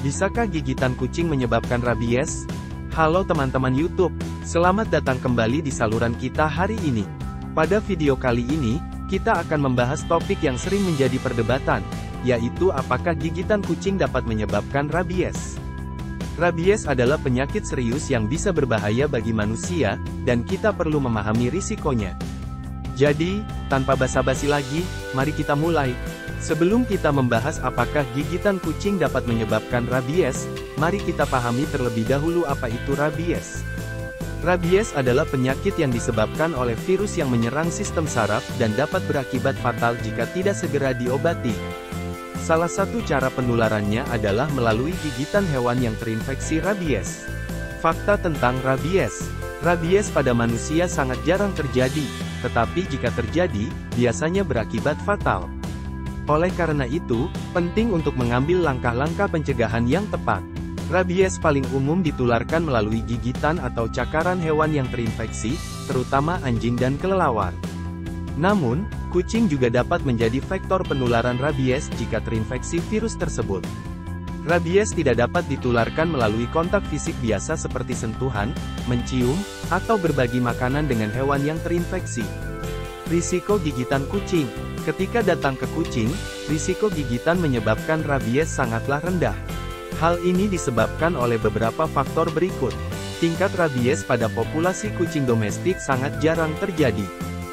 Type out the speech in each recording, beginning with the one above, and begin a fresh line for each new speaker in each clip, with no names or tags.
Bisakah gigitan kucing menyebabkan rabies? Halo teman-teman YouTube, selamat datang kembali di saluran kita hari ini. Pada video kali ini, kita akan membahas topik yang sering menjadi perdebatan, yaitu apakah gigitan kucing dapat menyebabkan rabies. Rabies adalah penyakit serius yang bisa berbahaya bagi manusia, dan kita perlu memahami risikonya. Jadi, tanpa basa-basi lagi, mari kita mulai. Sebelum kita membahas apakah gigitan kucing dapat menyebabkan rabies, mari kita pahami terlebih dahulu apa itu rabies. Rabies adalah penyakit yang disebabkan oleh virus yang menyerang sistem saraf dan dapat berakibat fatal jika tidak segera diobati. Salah satu cara penularannya adalah melalui gigitan hewan yang terinfeksi rabies. Fakta tentang rabies. Rabies pada manusia sangat jarang terjadi, tetapi jika terjadi, biasanya berakibat fatal. Oleh karena itu, penting untuk mengambil langkah-langkah pencegahan yang tepat. Rabies paling umum ditularkan melalui gigitan atau cakaran hewan yang terinfeksi, terutama anjing dan kelelawar. Namun, kucing juga dapat menjadi vektor penularan rabies jika terinfeksi virus tersebut. Rabies tidak dapat ditularkan melalui kontak fisik biasa seperti sentuhan, mencium, atau berbagi makanan dengan hewan yang terinfeksi. Risiko gigitan kucing. Ketika datang ke kucing, risiko gigitan menyebabkan rabies sangatlah rendah. Hal ini disebabkan oleh beberapa faktor berikut. Tingkat rabies pada populasi kucing domestik sangat jarang terjadi.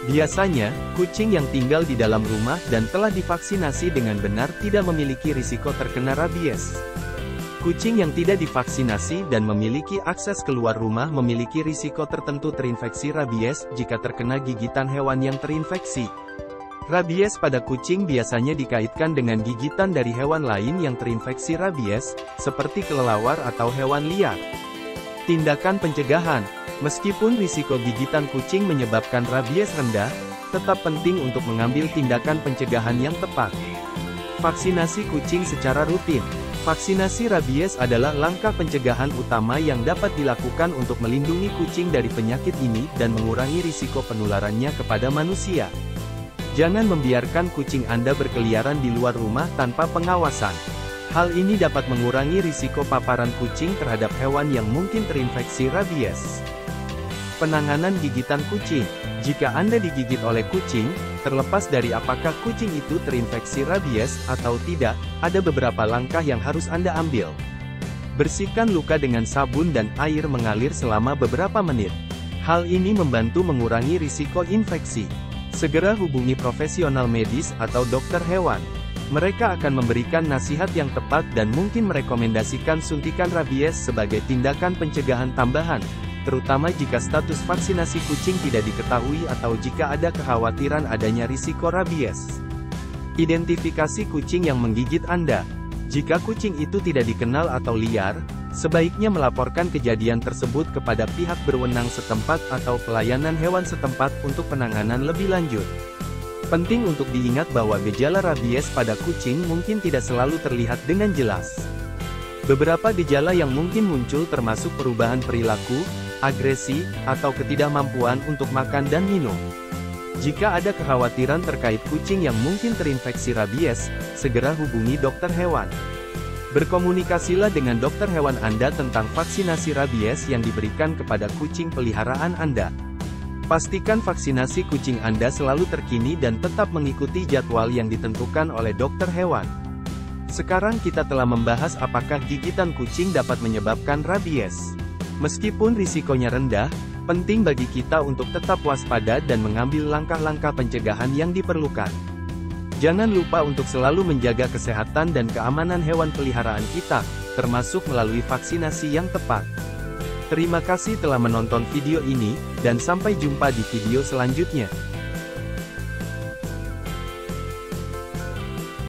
Biasanya, kucing yang tinggal di dalam rumah dan telah divaksinasi dengan benar tidak memiliki risiko terkena rabies. Kucing yang tidak divaksinasi dan memiliki akses keluar rumah memiliki risiko tertentu terinfeksi rabies jika terkena gigitan hewan yang terinfeksi. Rabies pada kucing biasanya dikaitkan dengan gigitan dari hewan lain yang terinfeksi rabies, seperti kelelawar atau hewan liar. Tindakan pencegahan. Meskipun risiko gigitan kucing menyebabkan rabies rendah, tetap penting untuk mengambil tindakan pencegahan yang tepat. Vaksinasi kucing secara rutin. Vaksinasi rabies adalah langkah pencegahan utama yang dapat dilakukan untuk melindungi kucing dari penyakit ini dan mengurangi risiko penularannya kepada manusia. Jangan membiarkan kucing Anda berkeliaran di luar rumah tanpa pengawasan. Hal ini dapat mengurangi risiko paparan kucing terhadap hewan yang mungkin terinfeksi rabies. Penanganan gigitan kucing. Jika Anda digigit oleh kucing, terlepas dari apakah kucing itu terinfeksi rabies atau tidak, ada beberapa langkah yang harus Anda ambil. Bersihkan luka dengan sabun dan air mengalir selama beberapa menit. Hal ini membantu mengurangi risiko infeksi. Segera hubungi profesional medis atau dokter hewan. Mereka akan memberikan nasihat yang tepat dan mungkin merekomendasikan suntikan rabies sebagai tindakan pencegahan tambahan, terutama jika status vaksinasi kucing tidak diketahui atau jika ada kekhawatiran adanya risiko rabies. Identifikasi kucing yang menggigit Anda. Jika kucing itu tidak dikenal atau liar, sebaiknya melaporkan kejadian tersebut kepada pihak berwenang setempat atau pelayanan hewan setempat untuk penanganan lebih lanjut. Penting untuk diingat bahwa gejala rabies pada kucing mungkin tidak selalu terlihat dengan jelas. Beberapa gejala yang mungkin muncul termasuk perubahan perilaku, agresi, atau ketidakmampuan untuk makan dan minum. Jika ada kekhawatiran terkait kucing yang mungkin terinfeksi rabies, segera hubungi dokter hewan. Berkomunikasilah dengan dokter hewan Anda tentang vaksinasi rabies yang diberikan kepada kucing peliharaan Anda. Pastikan vaksinasi kucing Anda selalu terkini dan tetap mengikuti jadwal yang ditentukan oleh dokter hewan. Sekarang kita telah membahas apakah gigitan kucing dapat menyebabkan rabies. Meskipun risikonya rendah, penting bagi kita untuk tetap waspada dan mengambil langkah-langkah pencegahan yang diperlukan. Jangan lupa untuk selalu menjaga kesehatan dan keamanan hewan peliharaan kita, termasuk melalui vaksinasi yang tepat. Terima kasih telah menonton video ini, dan sampai jumpa di video selanjutnya.